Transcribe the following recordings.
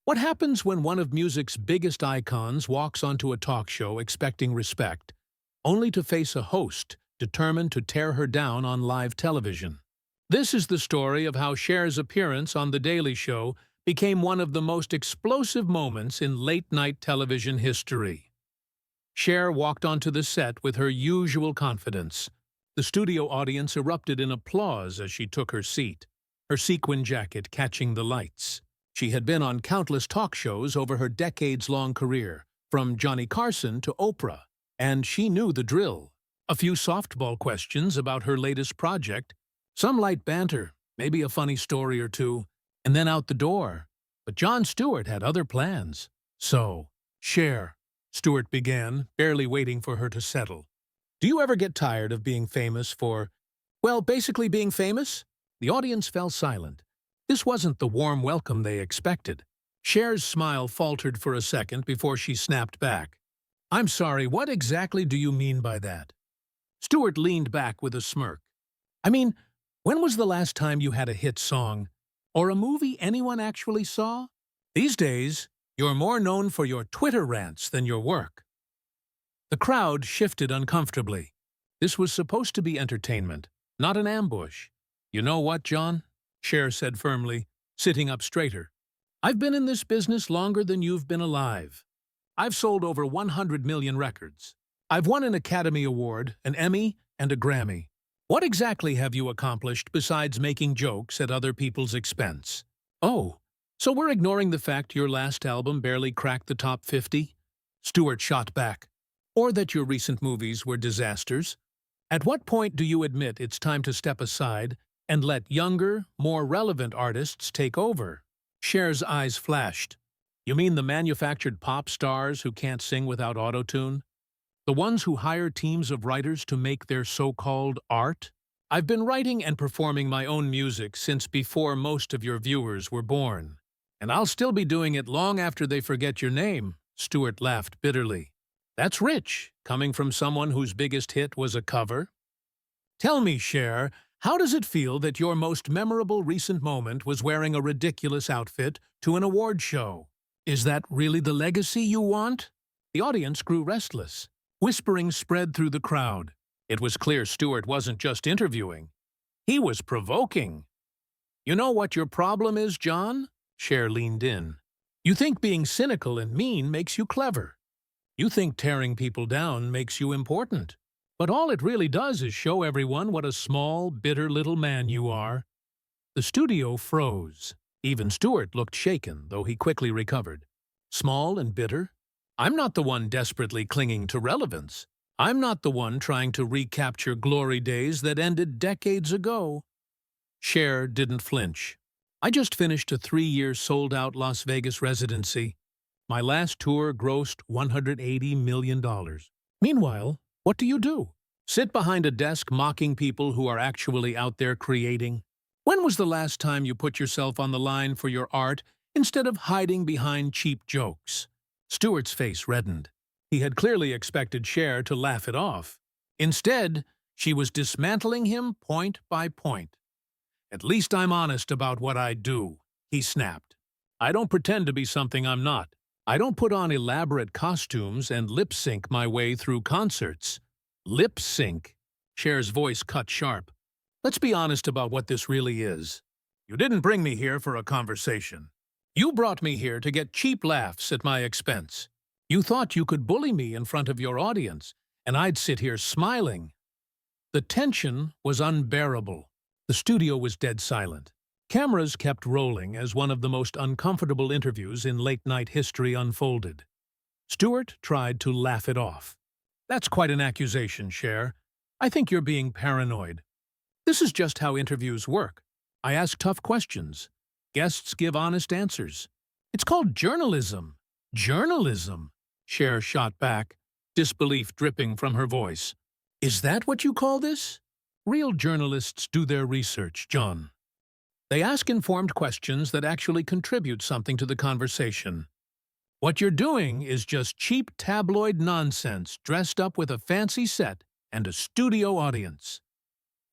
What happens when one of music's biggest icons walks onto a talk show expecting respect, only to face a host determined to tear her down on live television? This is the story of how Cher's appearance on The Daily Show became one of the most explosive moments in late-night television history. Cher walked onto the set with her usual confidence. The studio audience erupted in applause as she took her seat, her sequin jacket catching the lights. She had been on countless talk shows over her decades-long career, from Johnny Carson to Oprah, and she knew the drill. A few softball questions about her latest project, some light banter, maybe a funny story or two, and then out the door. But Jon Stewart had other plans. So, Cher, Stewart began, barely waiting for her to settle. Do you ever get tired of being famous for, well, basically being famous? The audience fell silent. This wasn't the warm welcome they expected. Cher's smile faltered for a second before she snapped back. I'm sorry, what exactly do you mean by that? Stewart leaned back with a smirk. I mean, when was the last time you had a hit song? Or a movie anyone actually saw? These days, you're more known for your Twitter rants than your work. The crowd shifted uncomfortably. This was supposed to be entertainment, not an ambush. You know what, John? Cher said firmly, sitting up straighter. I've been in this business longer than you've been alive. I've sold over 100 million records. I've won an Academy Award, an Emmy, and a Grammy. What exactly have you accomplished besides making jokes at other people's expense? Oh, so we're ignoring the fact your last album barely cracked the top 50? Stewart shot back. Or that your recent movies were disasters? At what point do you admit it's time to step aside and let younger, more relevant artists take over? Cher's eyes flashed. You mean the manufactured pop stars who can't sing without autotune? The ones who hire teams of writers to make their so-called art? I've been writing and performing my own music since before most of your viewers were born. And I'll still be doing it long after they forget your name, Stewart laughed bitterly. That's rich, coming from someone whose biggest hit was a cover. Tell me, Cher, how does it feel that your most memorable recent moment was wearing a ridiculous outfit to an award show? Is that really the legacy you want? The audience grew restless. Whispering spread through the crowd. It was clear Stewart wasn't just interviewing. He was provoking. You know what your problem is, John? Cher leaned in. You think being cynical and mean makes you clever. You think tearing people down makes you important. But all it really does is show everyone what a small, bitter little man you are. The studio froze. Even Stewart looked shaken, though he quickly recovered. Small and bitter? I'm not the one desperately clinging to relevance. I'm not the one trying to recapture glory days that ended decades ago. Cher didn't flinch. I just finished a 3-year sold-out Las Vegas residency. My last tour grossed $180 million. Meanwhile, what do you do? Sit behind a desk mocking people who are actually out there creating? When was the last time you put yourself on the line for your art instead of hiding behind cheap jokes? Stewart's face reddened. He had clearly expected Cher to laugh it off. Instead, she was dismantling him point by point. At least I'm honest about what I do, he snapped. I don't pretend to be something I'm not. I don't put on elaborate costumes and lip-sync my way through concerts. Lip-sync? Cher's voice cut sharp. Let's be honest about what this really is. You didn't bring me here for a conversation. You brought me here to get cheap laughs at my expense. You thought you could bully me in front of your audience, and I'd sit here smiling. The tension was unbearable. The studio was dead silent. Cameras kept rolling as one of the most uncomfortable interviews in late-night history unfolded. Stewart tried to laugh it off. That's quite an accusation, Cher. I think you're being paranoid. This is just how interviews work. I ask tough questions. Guests give honest answers. It's called journalism. Journalism, Cher shot back, disbelief dripping from her voice. Is that what you call this? Real journalists do their research, John. They ask informed questions that actually contribute something to the conversation. What you're doing is just cheap tabloid nonsense dressed up with a fancy set and a studio audience.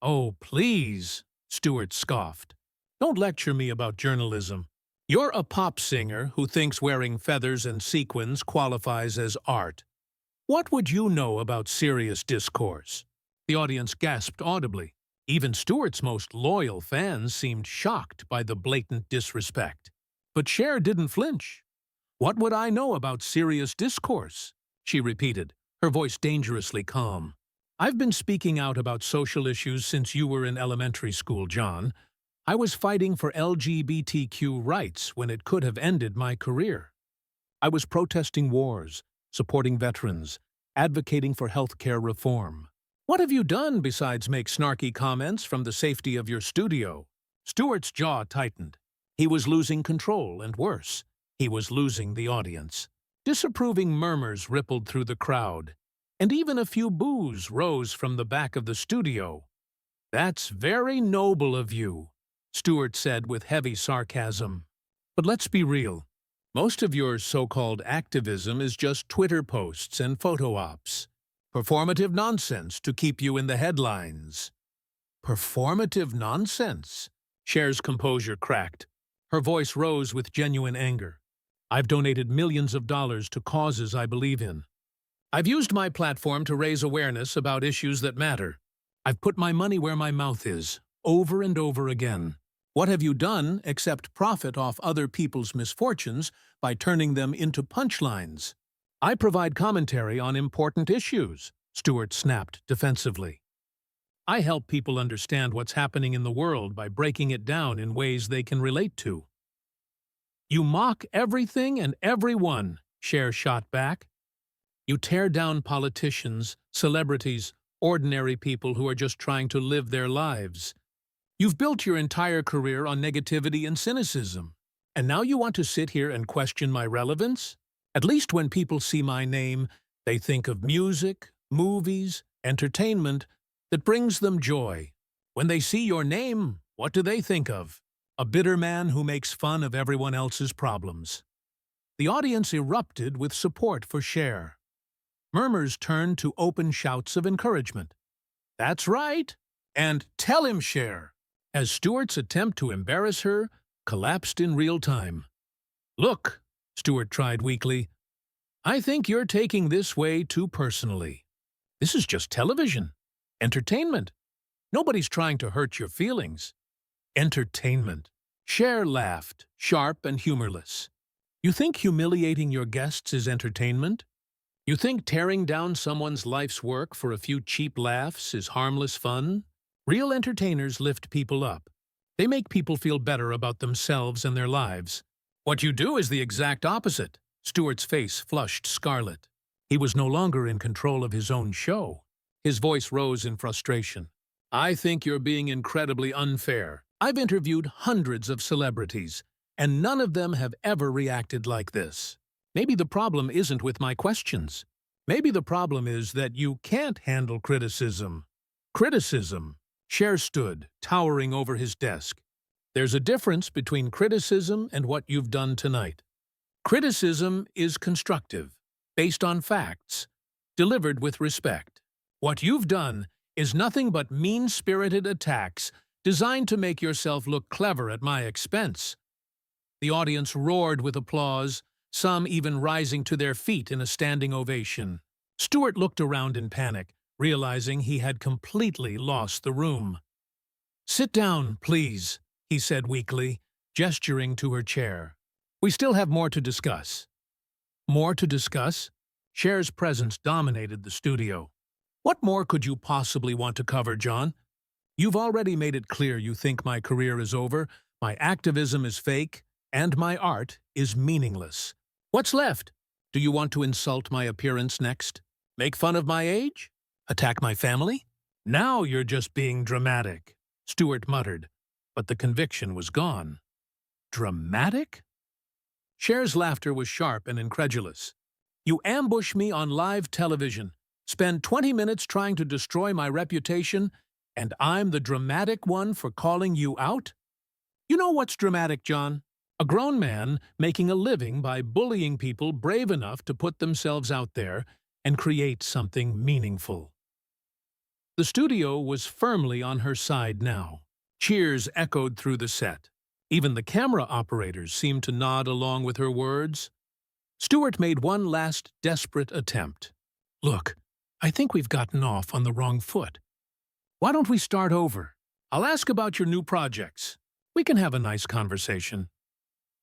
Oh, please, Stewart scoffed. Don't lecture me about journalism. You're a pop singer who thinks wearing feathers and sequins qualifies as art. What would you know about serious discourse? The audience gasped audibly. Even Stewart's most loyal fans seemed shocked by the blatant disrespect. But Cher didn't flinch. What would I know about serious discourse? She repeated, her voice dangerously calm. I've been speaking out about social issues since you were in elementary school, John. I was fighting for LGBTQ rights when it could have ended my career. I was protesting wars, supporting veterans, advocating for healthcare reform. What have you done besides make snarky comments from the safety of your studio? Stewart's jaw tightened. He was losing control, and worse, he was losing the audience. Disapproving murmurs rippled through the crowd, and even a few boos rose from the back of the studio. That's very noble of you, Stewart said with heavy sarcasm. But let's be real. Most of your so-called activism is just Twitter posts and photo ops. Performative nonsense to keep you in the headlines. Performative nonsense? Cher's composure cracked. Her voice rose with genuine anger. I've donated millions of dollars to causes I believe in. I've used my platform to raise awareness about issues that matter. I've put my money where my mouth is, over and over again. What have you done except profit off other people's misfortunes by turning them into punchlines? I provide commentary on important issues, Stewart snapped defensively. I help people understand what's happening in the world by breaking it down in ways they can relate to. You mock everything and everyone, Cher shot back. You tear down politicians, celebrities, ordinary people who are just trying to live their lives. You've built your entire career on negativity and cynicism, and now you want to sit here and question my relevance? At least when people see my name, they think of music, movies, entertainment that brings them joy. When they see your name, what do they think of? A bitter man who makes fun of everyone else's problems. The audience erupted with support for Cher. Murmurs turned to open shouts of encouragement. That's right, and tell him, Cher, as Stewart's attempt to embarrass her collapsed in real time. Look, Stewart tried weakly, I think you're taking this way too personally. This is just television. Entertainment. Nobody's trying to hurt your feelings. Entertainment. Cher laughed, sharp and humorless. You think humiliating your guests is entertainment? You think tearing down someone's life's work for a few cheap laughs is harmless fun? Real entertainers lift people up. They make people feel better about themselves and their lives. What you do is the exact opposite. Stewart's face flushed scarlet. He was no longer in control of his own show. His voice rose in frustration. I think you're being incredibly unfair. I've interviewed hundreds of celebrities, and none of them have ever reacted like this. Maybe the problem isn't with my questions. Maybe the problem is that you can't handle criticism. Criticism. Cher stood, towering over his desk. There's a difference between criticism and what you've done tonight. Criticism is constructive, based on facts, delivered with respect. What you've done is nothing but mean-spirited attacks designed to make yourself look clever at my expense. The audience roared with applause, some even rising to their feet in a standing ovation. Stewart looked around in panic, realizing he had completely lost the room. Sit down, please, he said weakly, gesturing to her chair. We still have more to discuss. More to discuss? Cher's presence dominated the studio. What more could you possibly want to cover, John? You've already made it clear you think my career is over, my activism is fake, and my art is meaningless. What's left? Do you want to insult my appearance next? Make fun of my age? Attack my family? Now you're just being dramatic, Stewart muttered, but the conviction was gone. Dramatic? Cher's laughter was sharp and incredulous. You ambush me on live television, spend 20 minutes trying to destroy my reputation, and I'm the dramatic one for calling you out? You know what's dramatic, John? A grown man making a living by bullying people brave enough to put themselves out there and create something meaningful. The studio was firmly on her side now. Cheers echoed through the set. Even the camera operators seemed to nod along with her words. Stewart made one last desperate attempt. Look, I think we've gotten off on the wrong foot. Why don't we start over? I'll ask about your new projects. We can have a nice conversation.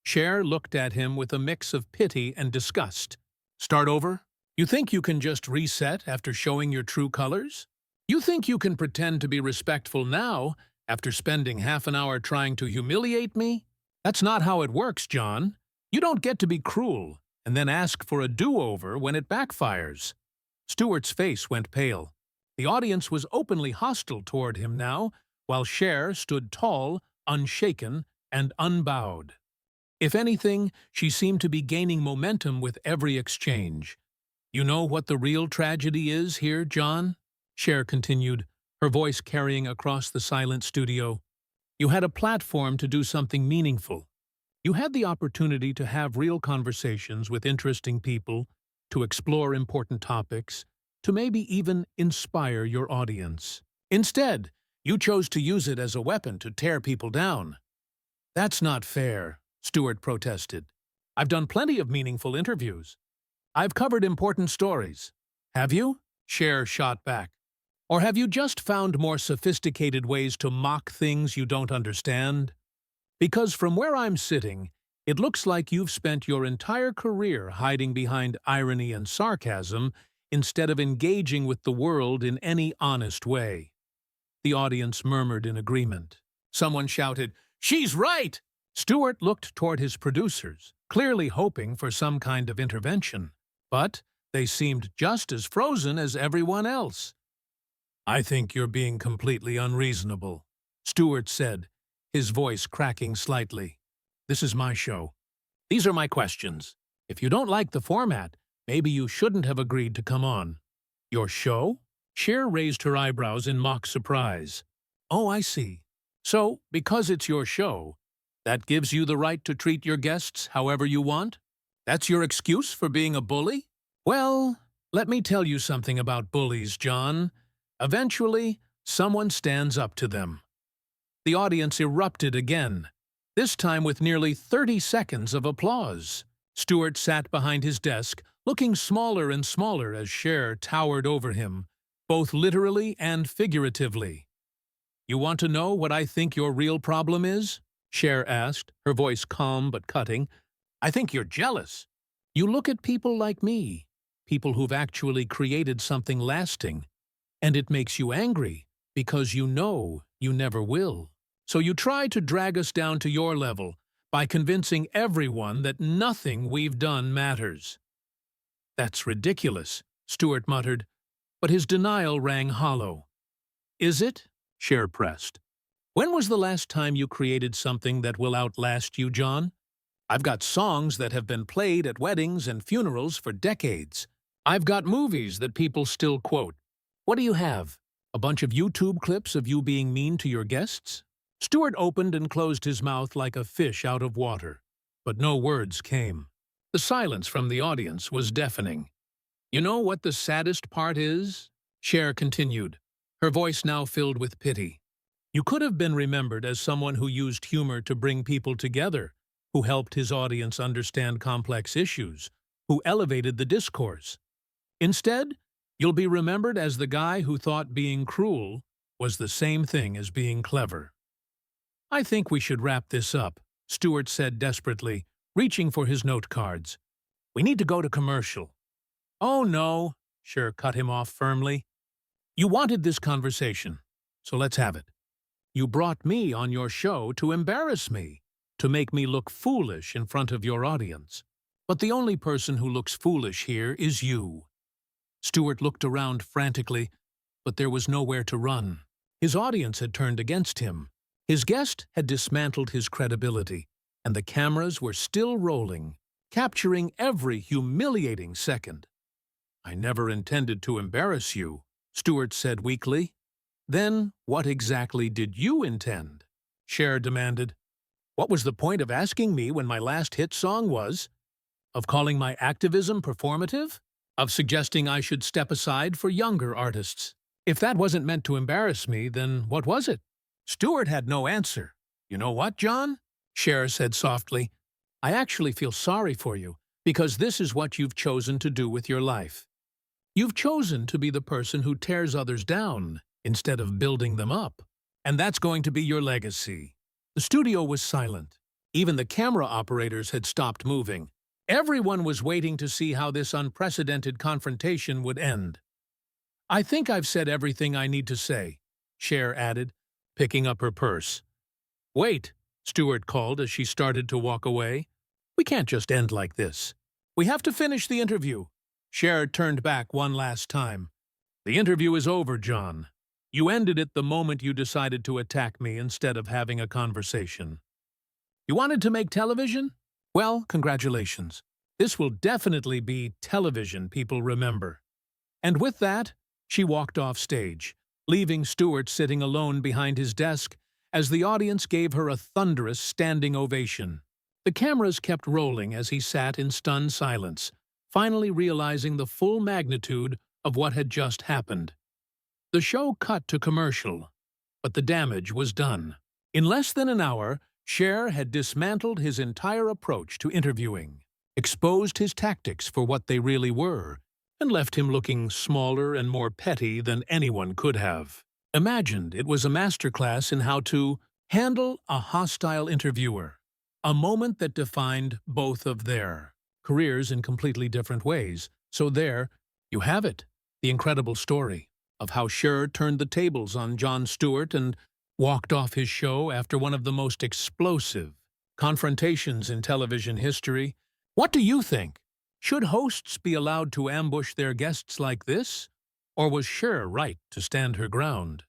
Cher looked at him with a mix of pity and disgust. Start over? You think you can just reset after showing your true colors? You think you can pretend to be respectful now after spending half an hour trying to humiliate me? That's not how it works, John. You don't get to be cruel and then ask for a do-over when it backfires. Stewart's face went pale. The audience was openly hostile toward him now, while Cher stood tall, unshaken, and unbowed. If anything, she seemed to be gaining momentum with every exchange. You know what the real tragedy is here, John? Cher continued, her voice carrying across the silent studio. You had a platform to do something meaningful. You had the opportunity to have real conversations with interesting people, to explore important topics, to maybe even inspire your audience. Instead, you chose to use it as a weapon to tear people down. That's not fair, Stewart protested. I've done plenty of meaningful interviews. I've covered important stories. Have you? Cher shot back. Or have you just found more sophisticated ways to mock things you don't understand? Because from where I'm sitting, it looks like you've spent your entire career hiding behind irony and sarcasm instead of engaging with the world in any honest way. The audience murmured in agreement. Someone shouted, "She's right!" Stewart looked toward his producers, clearly hoping for some kind of intervention. But they seemed just as frozen as everyone else. I think you're being completely unreasonable, Stewart said, his voice cracking slightly. This is my show. These are my questions. If you don't like the format, maybe you shouldn't have agreed to come on. Your show? Cher raised her eyebrows in mock surprise. Oh, I see. So, because it's your show, that gives you the right to treat your guests however you want? That's your excuse for being a bully? Well, let me tell you something about bullies, John. Eventually, someone stands up to them. The audience erupted again, this time with nearly 30 seconds of applause. Stewart sat behind his desk, looking smaller and smaller as Cher towered over him, both literally and figuratively. You want to know what I think your real problem is? Cher asked, her voice calm but cutting. I think you're jealous. You look at people like me, people who've actually created something lasting, and it makes you angry because you know you never will. So you try to drag us down to your level by convincing everyone that nothing we've done matters. That's ridiculous, Stewart muttered, but his denial rang hollow. Is it? Cher pressed. When was the last time you created something that will outlast you, John? I've got songs that have been played at weddings and funerals for decades. I've got movies that people still quote. What do you have? A bunch of YouTube clips of you being mean to your guests? Stewart opened and closed his mouth like a fish out of water, but no words came. The silence from the audience was deafening. You know what the saddest part is? Cher continued, her voice now filled with pity. You could have been remembered as someone who used humor to bring people together, who helped his audience understand complex issues, who elevated the discourse. Instead, you'll be remembered as the guy who thought being cruel was the same thing as being clever. I think we should wrap this up, Stewart said desperately, reaching for his note cards. We need to go to commercial. Oh no, Cher cut him off firmly. You wanted this conversation, so let's have it. You brought me on your show to embarrass me, to make me look foolish in front of your audience. But the only person who looks foolish here is you. Stewart looked around frantically, but there was nowhere to run. His audience had turned against him. His guest had dismantled his credibility, and the cameras were still rolling, capturing every humiliating second. I never intended to embarrass you, Stewart said weakly. Then what exactly did you intend? Cher demanded. What was the point of asking me when my last hit song was? Of calling my activism performative? Of suggesting I should step aside for younger artists? If that wasn't meant to embarrass me, then what was it? Stewart had no answer. You know what, John? Cher said softly. I actually feel sorry for you, because this is what you've chosen to do with your life. You've chosen to be the person who tears others down instead of building them up. And that's going to be your legacy. The studio was silent. Even the camera operators had stopped moving. Everyone was waiting to see how this unprecedented confrontation would end. I think I've said everything I need to say, Cher added, picking up her purse. Wait, Stewart called as she started to walk away. We can't just end like this. We have to finish the interview. Cher turned back one last time. The interview is over, John. You ended it the moment you decided to attack me instead of having a conversation. You wanted to make television? Well, congratulations. This will definitely be television people remember. And with that, she walked off stage, leaving Stewart sitting alone behind his desk as the audience gave her a thunderous standing ovation. The cameras kept rolling as he sat in stunned silence, finally realizing the full magnitude of what had just happened. The show cut to commercial, but the damage was done. In less than an hour, Cher had dismantled his entire approach to interviewing, exposed his tactics for what they really were, and left him looking smaller and more petty than anyone could have imagined. It was a masterclass in how to handle a hostile interviewer, a moment that defined both of their careers in completely different ways. So there you have it, the incredible story of how Cher turned the tables on Jon Stewart and walked off his show after one of the most explosive confrontations in television history. What do you think? Should hosts be allowed to ambush their guests like this? Or was Cher right to stand her ground?